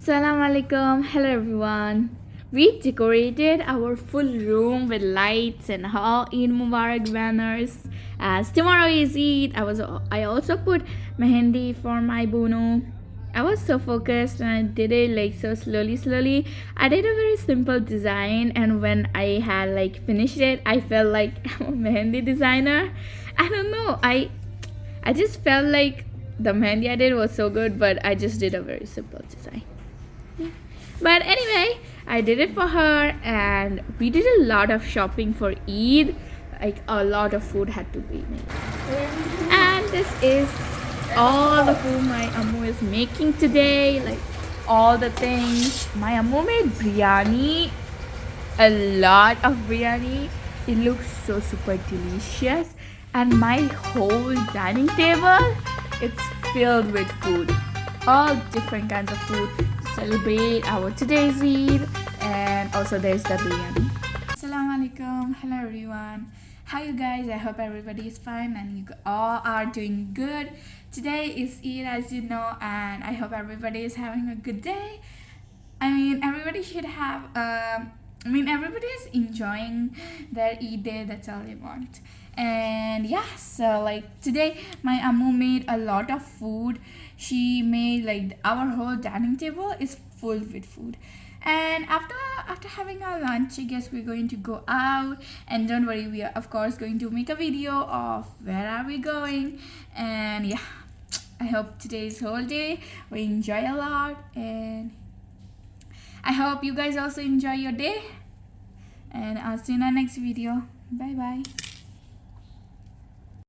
Assalamu alaikum. Hello everyone. We decorated our full room with lights and all Eid Mubarak banners. As tomorrow is Eid, I also put Mehndi for my bunu. I was so focused and I did it like so slowly. I did a very simple design, and when I had like finished it, I felt like I'm a Mehndi designer. I don't know. I just felt like the Mehndi I did was so good, but I just did a very simple design. Yeah. But anyway, I did it for her, and we did a lot of shopping for Eid. Like a lot of food had to be made. And this is all the food my Ammu is making today. Like all the things. My Ammu made biryani, a lot of biryani. It looks so super delicious. And my whole dining table, it's filled with food. All different kinds of food to celebrate our today's Eid. And also there's the biryani. Assalamu alaikum. Hello everyone. How you guys? I hope everybody is fine and you all are doing good. Today is Eid, as you know, and I hope everybody is having a good day. I mean, everybody should have everybody is enjoying their Eid day. That's all they want. And yeah, so like today my Ammu made a lot of food. She made like our whole dining table is full with food. And after having our lunch, I guess we're going to go out. And don't worry, we are of course going to make a video of where are we going. And yeah, I hope today's whole day we enjoy a lot, and I hope you guys also enjoy your day. And I'll see you in our next video. Bye bye.